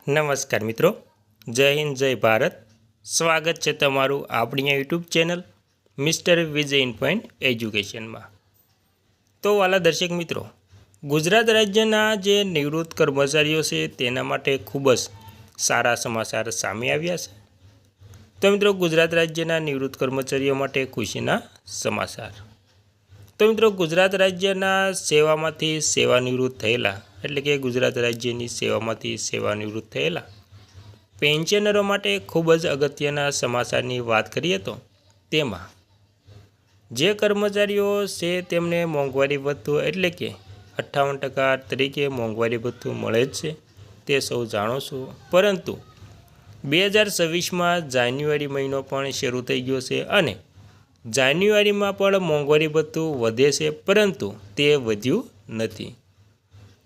નમસ્કાર મિત્રો, જય હિન્દ, જય ભારત. સ્વાગત છે તમારું આપણી YouTube channel mister Vijay in point એજ્યુકેશનમાં. તો વાલા દર્શક મિત્રો, ગુજરાત રાજ્યના જે નિવૃત્ત કર્મચારીઓ છે તેના માટે ખૂબ જ સારા સમાચાર સામે આવ્યા છે. તો મિત્રો, ગુજરાત રાજ્યના નિવૃત્ત કર્મચારીઓ માટે ખુશીના સમાચાર. તો મિત્રો, ગુજરાત રાજ્યના સેવામાંથી સેવાનિવૃત્ત થયેલા એટલે કે ગુજરાત રાજ્યની સેવામાંથી સેવાનિવૃત્ત થયેલા પેન્શનરો માટે ખૂબ જ અગત્યના સમાચારની વાત કરીએ તો તેમાં જે કર્મચારીઓ છે તેમને મોંઘવારી ભથ્થું એટલે કે 58% તરીકે મોંઘવારી ભથ્થું મળે જ છે, તે સૌ જાણો છો. પરંતુ 2026માં જાન્યુઆરી મહિનો પણ શરૂ થઈ ગયો છે અને જાન્યુઆરીમાં પણ મોંઘવારી ભથ્થું વધે છે, પરંતુ તે વધ્યું નથી.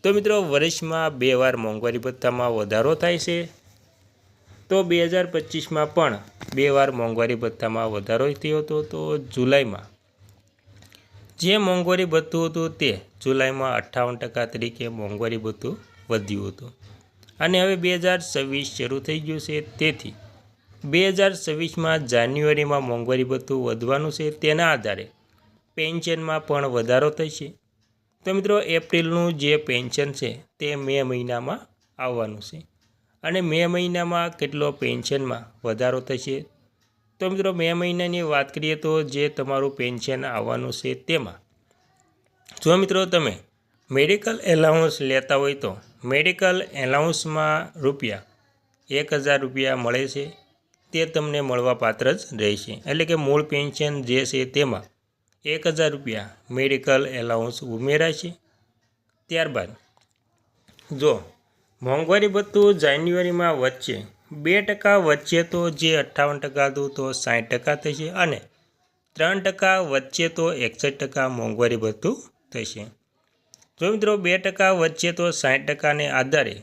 તો મિત્રો, વર્ષમાં 2 વાર મોંઘવારી ભથ્થામાં વધારો થાય છે. તો 2025માં પણ 2 વાર મોંઘવારી ભથ્થામાં વધારો થયો હતો. તો જુલાઈમાં જે મોંઘવારી ભથ્થું હતું તે જુલાઈમાં 58% તરીકે મોંઘવારી ભથ્થું વધ્યું હતું અને હવે 2026 શરૂ થઈ ગયું છે. તેથી 2026માં જાન્યુઆરીમાં મોંઘવારી ભથ્થું વધવાનું છે. તેના આધારે પેન્શનમાં પણ વધારો થશે. તો મિત્રો, એપ્રિલનું જે પેન્શન છે તે મે મહિનામાં આવવાનું છે અને મે મહિનામાં કેટલો પેન્શનમાં વધારો થશે? તો મિત્રો, મે મહિનાની વાત કરીએ તો જે તમારું પેન્શન આવવાનું છે તેમાં જો મિત્રો તમે મેડિકલ એલાઉન્સ લેતા હોય તો મેડિકલ એલાઉન્સમાં ₹1000 મળે છે, તે તમને મળવાપાત્ર જ રહેશે. એટલે કે મૂળ પેન્શન જે છે તેમાં ₹1000 મેડિકલ એલાઉન્સ ઉમેરાશે. ત્યારબાદ જો મોંઘવારી ભથ્થું જાન્યુઆરીમાં વધશે 2% વધશે તો જે 58% હતું તો 60% થશે અને 3% વધશે તો 61% મોંઘવારી ભથ્થું થશે. જો મિત્રો 2% વધશે તો 60%ને આધારે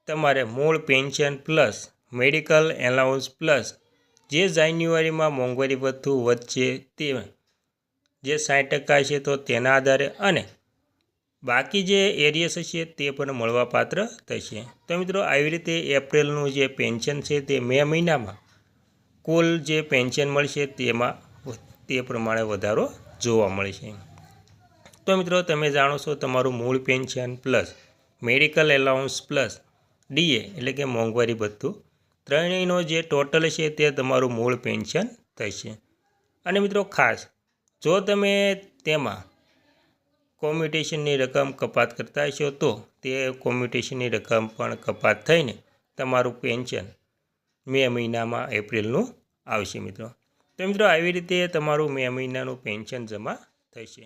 તમારે મૂળ pension plus medical allowance plus જે જાન્યુઆરીમાં મોંઘવારી ભથ્થું વધશે તે જે 60% છે તો તેના આધારે અને બાકી જે એરિયસ હશે તે પણ મળવાપાત્ર થશે. તો મિત્રો, આવી રીતે એપ્રિલનું જે પેન્શન છે તે મે મહિનામાં કુલ જે પેન્શન મળશે તેમાં તે પ્રમાણે વધારો જોવા મળશે. તો મિત્રો, તમે જાણો છો તમારું મૂળ pension plus medical allowance plus DA એટલે કે મોંઘવારી ભથ્થું ત્રણેયનો જે ટોટલ છે તે તમારું મૂળ પેન્શન થશે. અને મિત્રો, ખાસ જો તમે તેમાં કોમ્યુટેશનની રકમ કપાત કરતા હશો તો તે કોમ્યુટેશનની રકમ પણ કપાત થઈને તમારું પેન્શન મે મહિનામાં એપ્રિલનું આવશે મિત્રો. તો મિત્રો, આવી રીતે તમારું મે મહિનાનું પેન્શન જમા થશે.